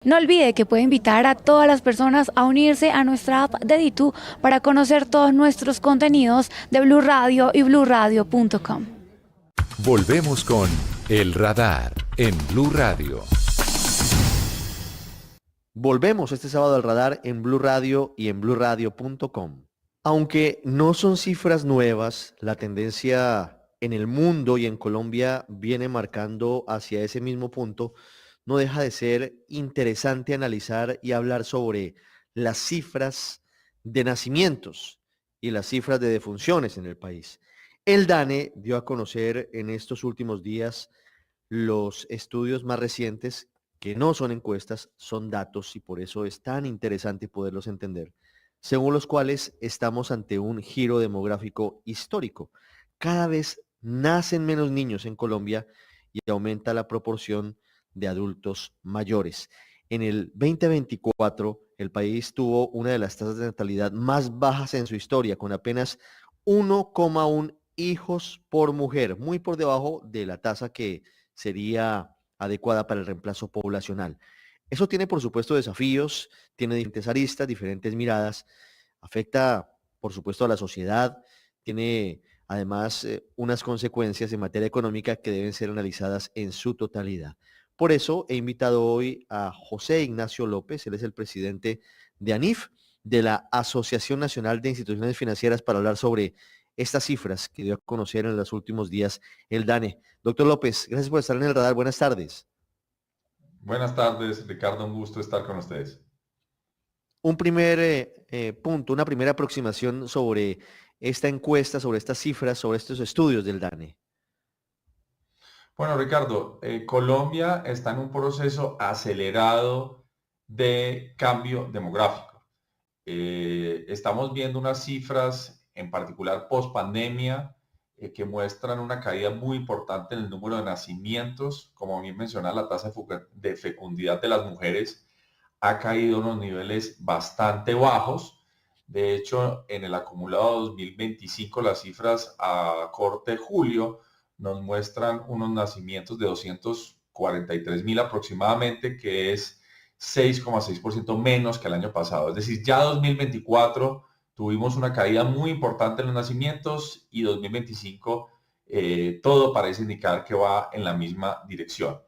No olvide que puede invitar a todas las personas a unirse a nuestra app de Ditu para conocer todos nuestros contenidos de Blue Radio y bluradio.com. Volvemos con El Radar en Blue Radio. Volvemos este sábado al radar en Blue Radio y en bluradio.com. Aunque no son cifras nuevas, la tendencia en el mundo y en Colombia viene marcando hacia ese mismo punto. No deja de ser interesante analizar y hablar sobre las cifras de nacimientos y las cifras de defunciones en el país. El DANE dio a conocer en estos últimos días los estudios más recientes, que no son encuestas, son datos, y por eso es tan interesante poderlos entender, según los cuales estamos ante un giro demográfico histórico. Cada vez nacen menos niños en Colombia y aumenta la proporción de adultos mayores. En el 2024, el país tuvo una de las tasas de natalidad más bajas en su historia, con apenas 1,1 hijos por mujer, muy por debajo de la tasa que sería adecuada para el reemplazo poblacional. Eso tiene, por supuesto, desafíos, tiene diferentes aristas, diferentes miradas, afecta, por supuesto, a la sociedad, tiene además unas consecuencias en materia económica que deben ser analizadas en su totalidad. Por eso he invitado hoy a José Ignacio López, él es el presidente de ANIF, de la Asociación Nacional de Instituciones Financieras, para hablar sobre estas cifras que dio a conocer en los últimos días el DANE. Doctor López, gracias por estar en el radar. Buenas tardes. Buenas tardes, Ricardo. Un gusto estar con ustedes. Un primer punto, una primera aproximación sobre esta encuesta, sobre estas cifras, sobre estos estudios del DANE. Bueno, Ricardo, Colombia está en un proceso acelerado de cambio demográfico. Estamos viendo unas cifras, en particular post pandemia, que muestran una caída muy importante en el número de nacimientos. Como bien mencionaba, la tasa de fecundidad de las mujeres ha caído a unos niveles bastante bajos. De hecho, en el acumulado 2025, las cifras a corte de julio nos muestran unos nacimientos de 243.000 aproximadamente, que es 6,6% menos que el año pasado. Es decir, ya 2024 tuvimos una caída muy importante en los nacimientos y 2025 todo parece indicar que va en la misma dirección.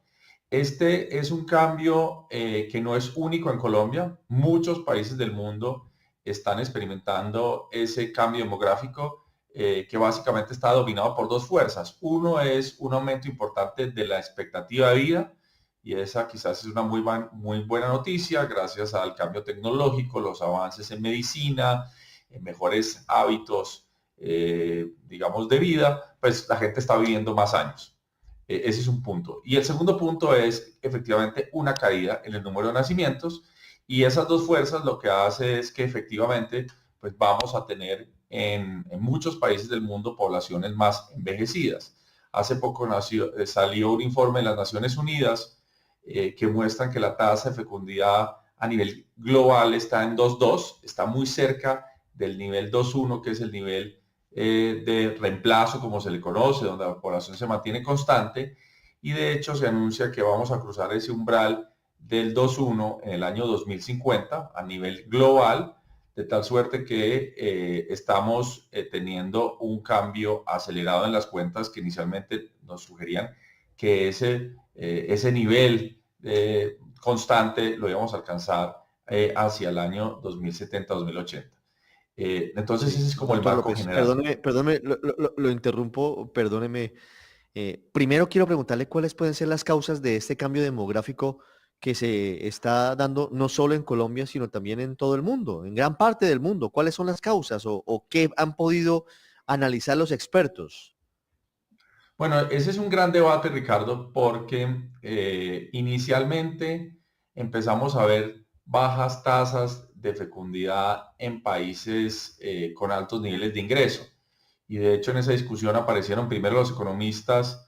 Este es un cambio que no es único en Colombia. Muchos países del mundo están experimentando ese cambio demográfico que básicamente está dominado por dos fuerzas. Uno es un aumento importante de la expectativa de vida, y esa quizás es una muy buena noticia gracias al cambio tecnológico, los avances en medicina, en mejores hábitos, digamos, de vida, pues la gente está viviendo más años. Ese es un punto. Y el segundo punto es efectivamente una caída en el número de nacimientos, y esas dos fuerzas lo que hace es que efectivamente pues vamos a tener en muchos países del mundo poblaciones más envejecidas. Hace poco salió un informe de las Naciones Unidas que muestran que la tasa de fecundidad a nivel global está en 2,2, está muy cerca del nivel 2,1, que es el nivel de reemplazo, como se le conoce, donde la población se mantiene constante, y de hecho se anuncia que vamos a cruzar ese umbral del 2,1 en el año 2050 a nivel global, de tal suerte que estamos teniendo un cambio acelerado en las cuentas que inicialmente nos sugerían que ese nivel constante lo íbamos a alcanzar hacia el año 2070-2080. Entonces Sí, ese es como el doctor marco López, general. perdóneme, lo interrumpo, perdóneme. Primero quiero preguntarle cuáles pueden ser las causas de este cambio demográfico que se está dando no solo en Colombia, sino también en todo el mundo, en gran parte del mundo. ¿Cuáles son las causas o qué han podido analizar los expertos? Bueno, ese es un gran debate, Ricardo, porque inicialmente empezamos a ver bajas tasas de fecundidad en países con altos niveles de ingreso. Y de hecho en esa discusión aparecieron primero los economistas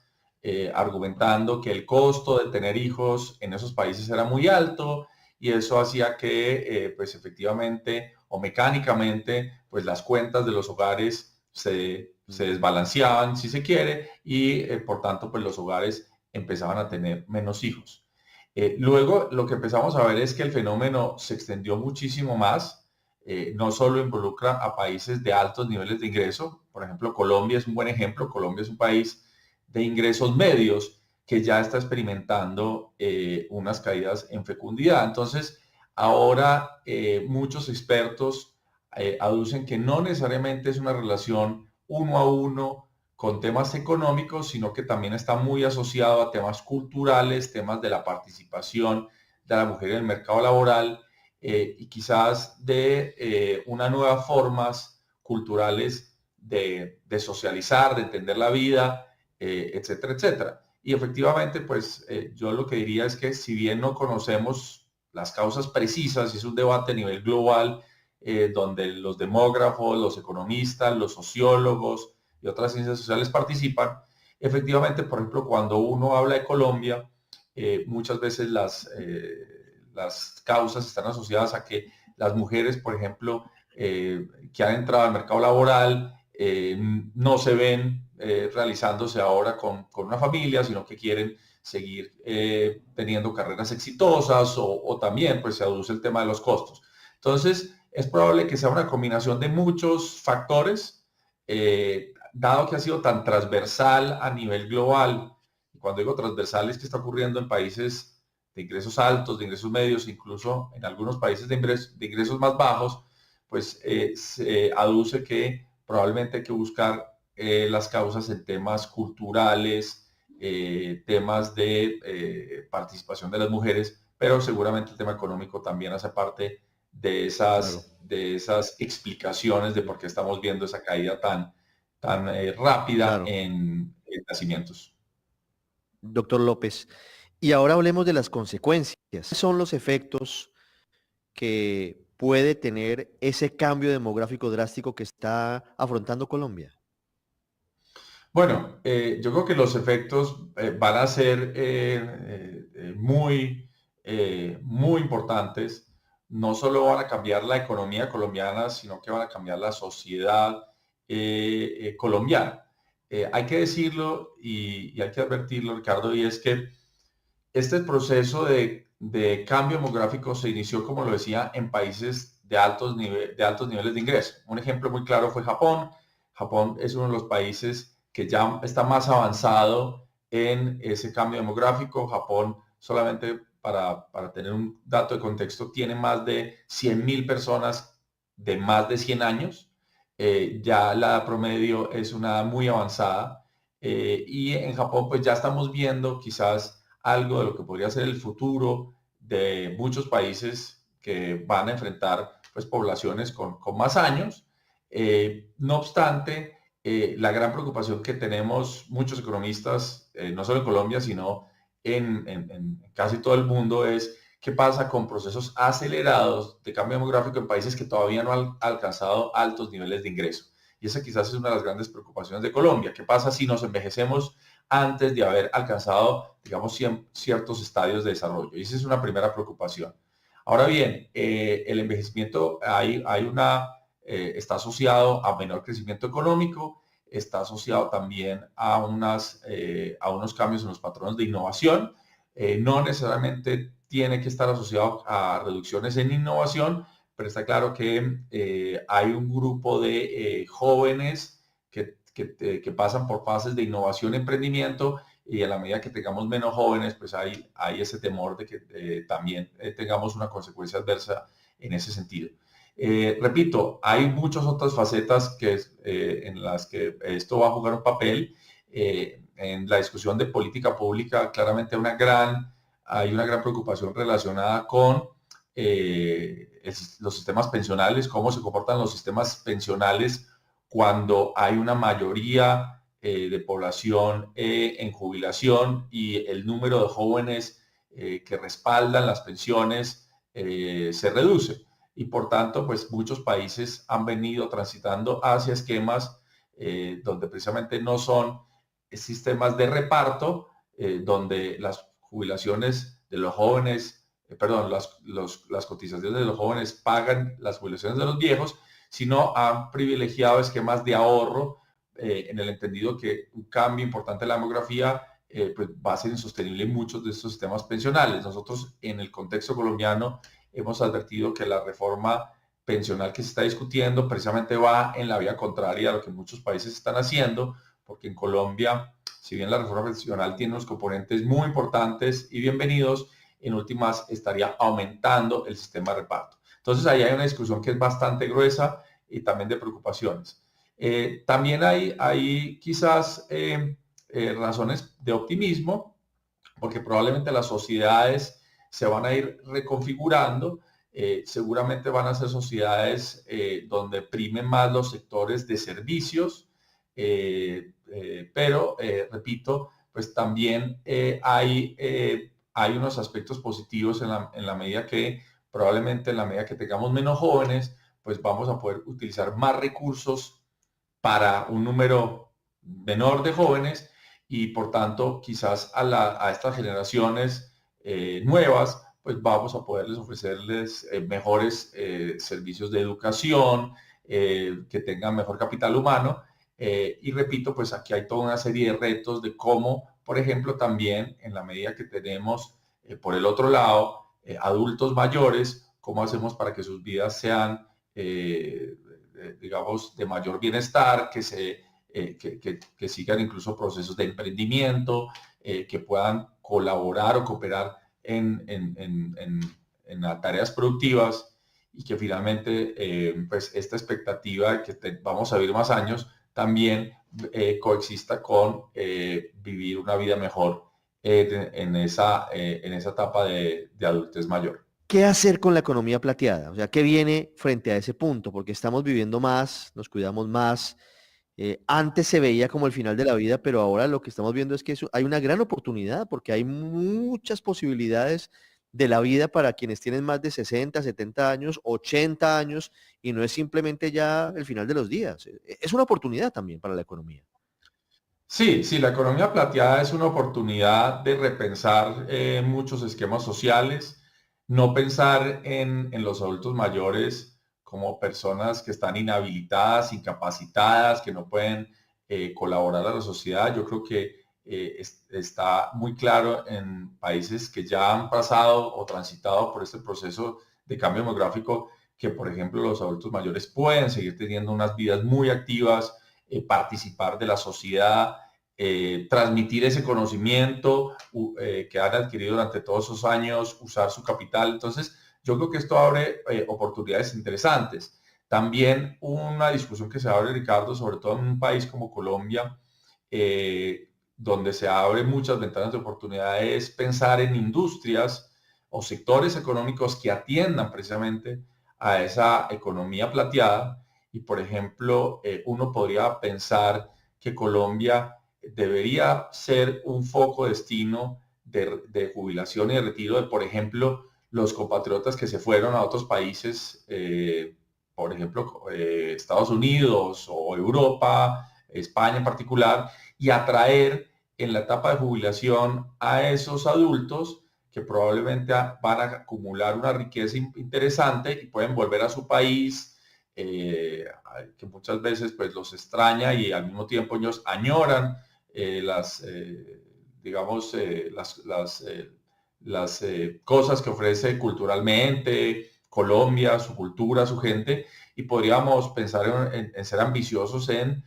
argumentando que el costo de tener hijos en esos países era muy alto, y eso hacía que pues efectivamente o mecánicamente pues las cuentas de los hogares se desbalanceaban, si se quiere, y por tanto pues los hogares empezaban a tener menos hijos. Luego, lo que empezamos a ver es que el fenómeno se extendió muchísimo más. No solo involucra a países de altos niveles de ingreso, por ejemplo, Colombia es un buen ejemplo. Colombia es un país de ingresos medios que ya está experimentando unas caídas en fecundidad. Entonces, ahora muchos expertos aducen que no necesariamente es una relación uno a uno con temas económicos, sino que también está muy asociado a temas culturales, temas de la participación de la mujer en el mercado laboral, y quizás de unas nuevas formas culturales de socializar, de entender la vida, etcétera, etcétera. Y efectivamente, pues yo lo que diría es que si bien no conocemos las causas precisas, y es un debate a nivel global, donde los demógrafos, los economistas, los sociólogos y otras ciencias sociales participan, efectivamente, por ejemplo, cuando uno habla de Colombia, muchas veces las causas están asociadas a que las mujeres, por ejemplo, que han entrado al mercado laboral, no se ven realizándose ahora con una familia, sino que quieren seguir teniendo carreras exitosas, o también pues se aduce el tema de los costos. Entonces, es probable que sea una combinación de muchos factores, dado que ha sido tan transversal a nivel global. Y cuando digo transversal es que está ocurriendo en países de ingresos altos, de ingresos medios, incluso en algunos países de ingresos más bajos, pues se aduce que probablemente hay que buscar las causas en temas culturales, temas de participación de las mujeres, pero seguramente el tema económico también hace parte Claro. de esas explicaciones de por qué estamos viendo esa caída tan rápida Claro, en nacimientos. doctor López. Y ahora hablemos de las consecuencias. ¿Cuáles son los efectos que puede tener ese cambio demográfico drástico que está afrontando Colombia? Bueno, yo creo que los efectos van a ser muy importantes. No solo van a cambiar la economía colombiana, sino que van a cambiar la sociedad colombiana. Hay que decirlo y hay que advertirlo, Ricardo, y es que este proceso de cambio demográfico se inició, como lo decía, en países de altos niveles de ingreso. Un ejemplo muy claro fue Japón. Japón es uno de los países que ya está más avanzado en ese cambio demográfico. Japón, solamente para tener un dato de contexto, tiene más de 100.000 personas de más de 100 años. Ya la edad promedio es una edad muy avanzada. Y en Japón pues ya estamos viendo quizás algo de lo que podría ser el futuro de muchos países que van a enfrentar pues poblaciones con más años. No obstante, la gran preocupación que tenemos muchos economistas, no solo en Colombia, sino en casi todo el mundo, es qué pasa con procesos acelerados de cambio demográfico en países que todavía no han alcanzado altos niveles de ingreso. Y esa quizás es una de las grandes preocupaciones de Colombia. ¿Qué pasa si nos envejecemos antes de haber alcanzado, digamos, ciertos estadios de desarrollo? Y esa es una primera preocupación. Ahora bien, el envejecimiento está asociado a menor crecimiento económico, está asociado también a unos cambios en los patrones de innovación. No necesariamente tiene que estar asociado a reducciones en innovación, pero está claro que hay un grupo de jóvenes que pasan por fases de innovación y emprendimiento, y a la medida que tengamos menos jóvenes, pues hay ese temor de que también tengamos una consecuencia adversa en ese sentido. Repito, hay muchas otras facetas en las que esto va a jugar un papel. En la discusión de política pública, claramente hay una gran preocupación relacionada con los sistemas pensionales, cómo se comportan los sistemas pensionales cuando hay una mayoría de población en jubilación y el número de jóvenes que respaldan las pensiones se reduce. Y por tanto, pues muchos países han venido transitando hacia esquemas donde precisamente no son sistemas de reparto, donde las jubilaciones de los jóvenes, perdón, las cotizaciones de los jóvenes pagan las jubilaciones de los viejos, sino han privilegiado esquemas de ahorro, en el entendido que un cambio importante en la demografía pues va a ser insostenible muchos de estos sistemas pensionales. Nosotros en el contexto colombiano hemos advertido que la reforma pensional que se está discutiendo precisamente va en la vía contraria a lo que muchos países están haciendo, porque en Colombia, si bien la reforma pensional tiene unos componentes muy importantes y bienvenidos, en últimas estaría aumentando el sistema de reparto. Entonces ahí hay una discusión que es bastante gruesa y también de preocupaciones. También hay quizás razones de optimismo, porque probablemente las sociedades se van a ir reconfigurando. Seguramente van a ser sociedades donde primen más los sectores de servicios, pero repito, pues también hay unos aspectos positivos en la medida que probablemente en la medida que tengamos menos jóvenes, pues vamos a poder utilizar más recursos para un número menor de jóvenes y por tanto quizás a estas generaciones nuevas pues vamos a poderles ofrecerles mejores servicios de educación, que tengan mejor capital humano. Y repito, pues aquí hay toda una serie de retos de cómo, por ejemplo, también en la medida que tenemos por el otro lado adultos mayores, cómo hacemos para que sus vidas sean, digamos, de mayor bienestar, que sigan incluso procesos de emprendimiento, que puedan colaborar o cooperar en tareas productivas y que finalmente pues esta expectativa de que vamos a vivir más años también coexista con vivir una vida mejor en esa etapa de adultez mayor. ¿Qué hacer con la economía plateada? O sea, ¿qué viene frente a ese punto? Porque estamos viviendo más, nos cuidamos más. Antes se veía como el final de la vida, pero ahora lo que estamos viendo es que hay una gran oportunidad porque hay muchas posibilidades de la vida para quienes tienen más de 60, 70 años, 80 años, y no es simplemente ya el final de los días. Es una oportunidad también para la economía. Sí, la economía plateada es una oportunidad de repensar muchos esquemas sociales, no pensar en los adultos mayores como personas que están inhabilitadas, incapacitadas, que no pueden colaborar a la sociedad. Yo creo que está muy claro en países que ya han pasado o transitado por este proceso de cambio demográfico que, por ejemplo, los adultos mayores pueden seguir teniendo unas vidas muy activas, participar de la sociedad, transmitir ese conocimiento que han adquirido durante todos esos años, usar su capital. Entonces, yo creo que esto abre oportunidades interesantes. También una discusión que se abre, Ricardo, sobre todo en un país como Colombia, donde se abren muchas ventanas de oportunidad, es pensar en industrias o sectores económicos que atiendan precisamente a esa economía plateada. Y, por ejemplo, uno podría pensar que Colombia debería ser un foco destino de jubilación y de retiro de, por ejemplo, los compatriotas que se fueron a otros países, por ejemplo, Estados Unidos o Europa, España en particular, y atraer en la etapa de jubilación a esos adultos que probablemente van a acumular una riqueza interesante y pueden volver a su país, que muchas veces pues los extraña y al mismo tiempo ellos añoran las cosas que ofrece culturalmente Colombia, su cultura, su gente, y podríamos pensar en ser ambiciosos en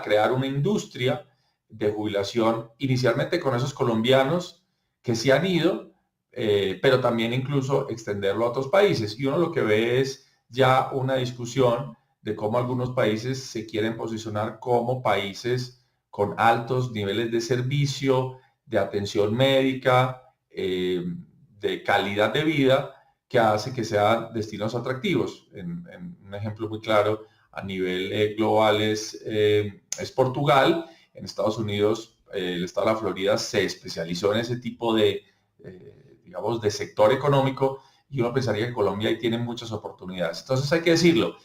crear una industria de jubilación, inicialmente con esos colombianos que se han ido, pero también incluso extenderlo a otros países. Y uno lo que ve es ya una discusión de cómo algunos países se quieren posicionar como países con altos niveles de servicio, de atención médica, de calidad de vida, que hace que sean destinos atractivos. En un ejemplo muy claro a nivel global es Portugal. En Estados Unidos, el estado de la Florida se especializó en ese tipo de sector económico, y uno pensaría que Colombia ahí tiene muchas oportunidades. Entonces hay que decirlo,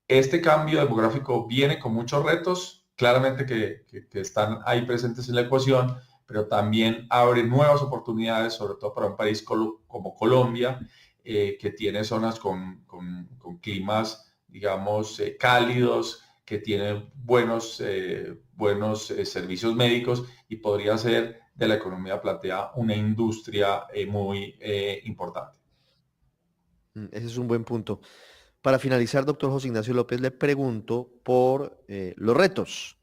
este cambio demográfico viene con muchos retos, claramente que están ahí presentes en la ecuación, pero también abre nuevas oportunidades, sobre todo para un país como Colombia, que tiene zonas con climas, digamos, cálidos, que tiene buenos servicios médicos y podría ser de la economía platea una industria muy importante. Ese es un buen punto. Para finalizar, doctor José Ignacio López, le pregunto por los retos.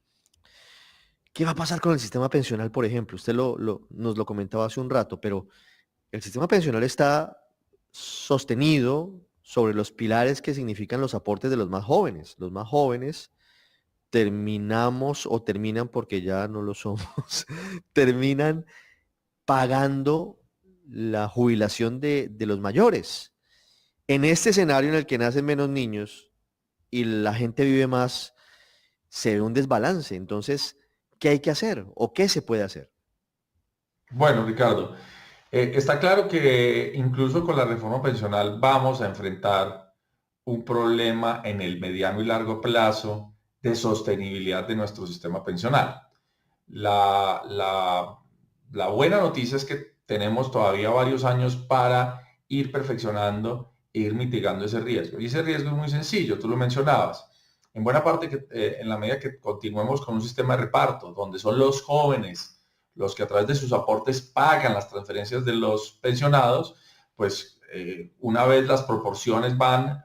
¿Qué va a pasar con el sistema pensional, por ejemplo? Usted nos lo comentaba hace un rato, pero el sistema pensional está sostenido sobre los pilares que significan los aportes de los más jóvenes. Los más jóvenes terminamos o terminan, porque ya no lo somos, terminan pagando la jubilación de los mayores. En este escenario en el que nacen menos niños y la gente vive más, se ve un desbalance. Entonces, ¿qué hay que hacer o qué se puede hacer? Bueno, Ricardo, está claro que incluso con la reforma pensional vamos a enfrentar un problema en el mediano y largo plazo de sostenibilidad de nuestro sistema pensional. La buena noticia es que tenemos todavía varios años para ir perfeccionando e ir mitigando ese riesgo. Y ese riesgo es muy sencillo, tú lo mencionabas. En buena parte, en la medida que continuemos con un sistema de reparto, donde son los jóvenes los que a través de sus aportes pagan las transferencias de los pensionados, pues una vez las proporciones van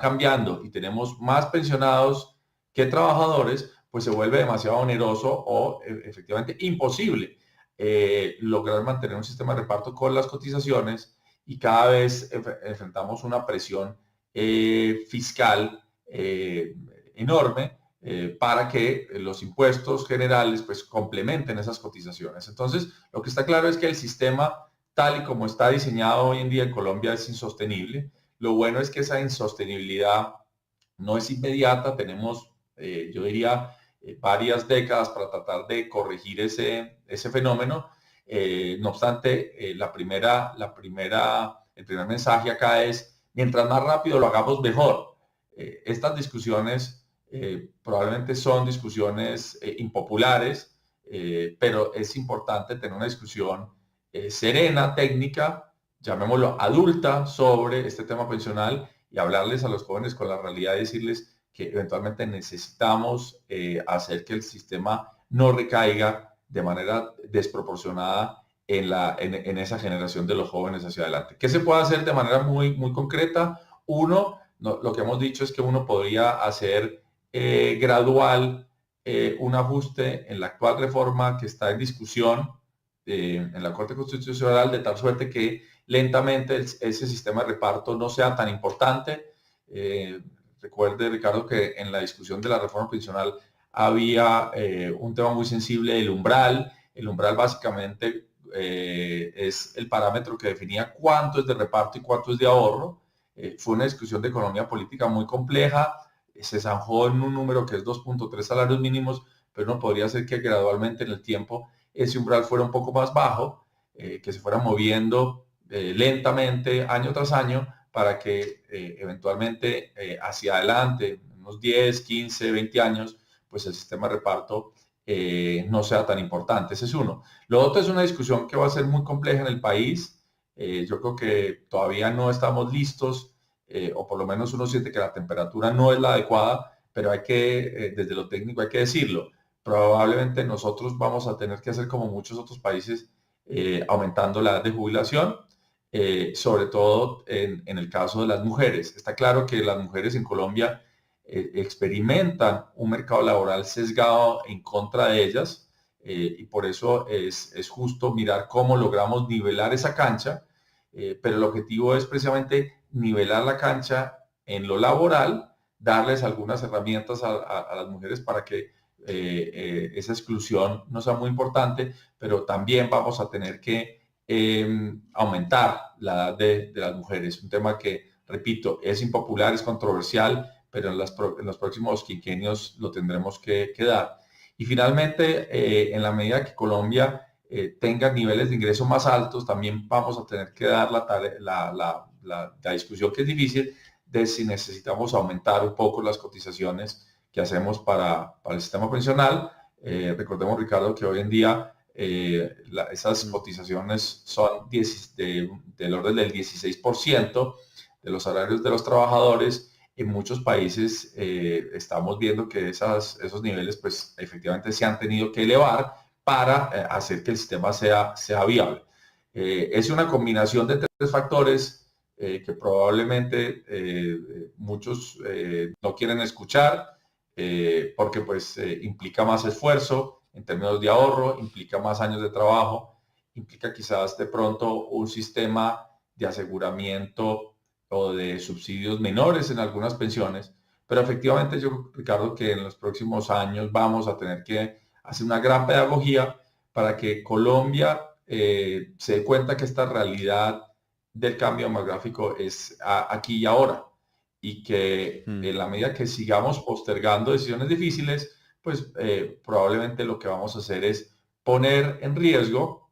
cambiando y tenemos más pensionados que trabajadores, pues se vuelve demasiado oneroso o efectivamente imposible lograr mantener un sistema de reparto con las cotizaciones y cada vez enfrentamos una presión fiscal enorme para que los impuestos generales pues complementen esas cotizaciones. Entonces, lo que está claro es que el sistema tal y como está diseñado hoy en día en Colombia es insostenible. Lo bueno es que esa insostenibilidad no es inmediata, tenemos, yo diría, varias décadas para tratar de corregir ese fenómeno. No obstante, el primer mensaje acá es, mientras más rápido lo hagamos, mejor. Estas discusiones probablemente son discusiones impopulares, pero es importante tener una discusión serena, técnica, llamémoslo adulta, sobre este tema pensional y hablarles a los jóvenes con la realidad y decirles que eventualmente necesitamos hacer que el sistema no recaiga de manera desproporcionada en esa generación de los jóvenes hacia adelante. ¿Qué se puede hacer de manera muy, muy concreta? Uno, lo que hemos dicho es que uno podría hacer gradual un ajuste en la actual reforma que está en discusión en la Corte Constitucional, de tal suerte que lentamente ese sistema de reparto no sea tan importante. Recuerde, Ricardo, que en la discusión de la reforma pensional había un tema muy sensible, el umbral. El umbral básicamente es el parámetro que definía cuánto es de reparto y cuánto es de ahorro. Fue una discusión de economía política muy compleja, se zanjó en un número que es 2.3 salarios mínimos, pero no podría ser que gradualmente en el tiempo ese umbral fuera un poco más bajo, que se fuera moviendo lentamente año tras año para que eventualmente hacia adelante, unos 10, 15, 20 años, pues el sistema de reparto no sea tan importante. Ese es uno. Lo otro es una discusión que va a ser muy compleja en el país. Yo creo que todavía no estamos listos, o por lo menos uno siente que la temperatura no es la adecuada, pero hay que, desde lo técnico hay que decirlo, probablemente nosotros vamos a tener que hacer como muchos otros países, aumentando la edad de jubilación, sobre todo en el caso de las mujeres. Está claro que las mujeres en Colombia experimentan un mercado laboral sesgado en contra de ellas, y por eso es justo mirar cómo logramos nivelar esa cancha, pero el objetivo es precisamente nivelar la cancha en lo laboral, darles algunas herramientas a las mujeres para que esa exclusión no sea muy importante, pero también vamos a tener que aumentar la edad de las mujeres. Un tema que, repito, es impopular, es controversial, pero en los próximos quinquenios lo tendremos que dar. Y finalmente, en la medida que Colombia tenga niveles de ingreso más altos, también vamos a tener que dar la discusión, que es difícil, de si necesitamos aumentar un poco las cotizaciones que hacemos para el sistema pensional. Recordemos, Ricardo, que hoy en día esas cotizaciones son del orden del 16% de los salarios de los trabajadores, en muchos países estamos viendo que esos niveles pues efectivamente se han tenido que elevar para hacer que el sistema sea viable. Es una combinación de tres factores que probablemente muchos no quieren escuchar porque pues implica más esfuerzo en términos de ahorro, implica más años de trabajo, implica quizás de pronto un sistema de aseguramiento o de subsidios menores en algunas pensiones, pero efectivamente yo, Ricardo, que en los próximos años vamos a tener que hacer una gran pedagogía para que Colombia se dé cuenta que esta realidad del cambio demográfico es aquí y ahora y que en la medida que sigamos postergando decisiones difíciles, pues probablemente lo que vamos a hacer es poner en riesgo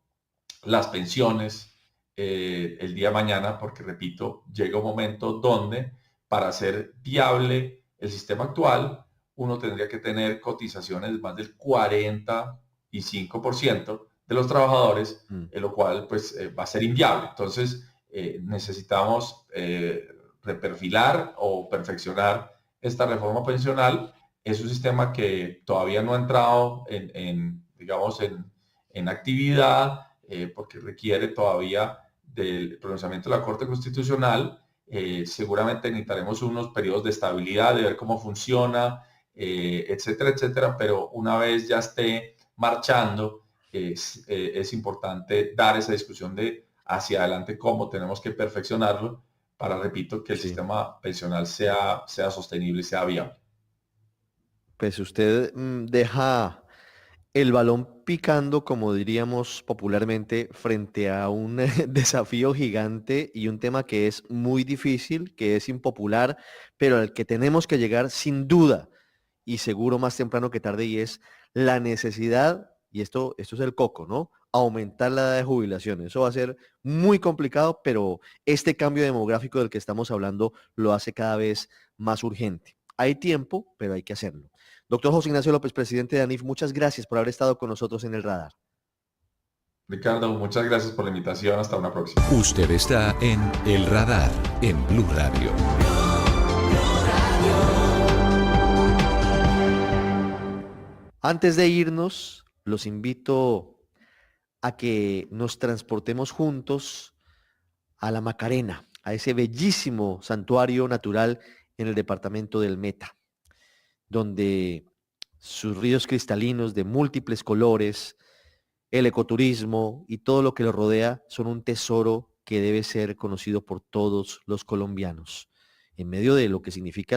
las pensiones el día de mañana, porque repito, llega un momento donde para hacer viable el sistema actual, uno tendría que tener cotizaciones de más del 45% de los trabajadores, en lo cual pues va a ser inviable. Entonces necesitamos reperfilar o perfeccionar esta reforma pensional. Es un sistema que todavía no ha entrado digamos, en actividad porque requiere todavía del pronunciamiento de la Corte Constitucional. Seguramente necesitaremos unos periodos de estabilidad, de ver cómo funciona, etcétera, etcétera, pero una vez ya esté marchando, es importante dar esa discusión de hacia adelante cómo tenemos que perfeccionarlo para, repito, que el sistema pensional sea sostenible y sea viable. Pues usted deja el balón picando, como diríamos popularmente, frente a un desafío gigante y un tema que es muy difícil, que es impopular, pero al que tenemos que llegar sin duda y seguro más temprano que tarde, y es la necesidad, y esto es el coco, ¿no? Aumentar la edad de jubilación. Eso va a ser muy complicado, pero este cambio demográfico del que estamos hablando lo hace cada vez más urgente. Hay tiempo, pero hay que hacerlo. Doctor José Ignacio López, presidente de ANIF, muchas gracias por haber estado con nosotros en el radar. Ricardo, muchas gracias por la invitación. Hasta una próxima. Usted está en El Radar, en Blue Radio. Antes de irnos, los invito a que nos transportemos juntos a la Macarena, a ese bellísimo santuario natural en el departamento del Meta, donde sus ríos cristalinos de múltiples colores, el ecoturismo y todo lo que lo rodea son un tesoro que debe ser conocido por todos los colombianos. En medio de lo que significa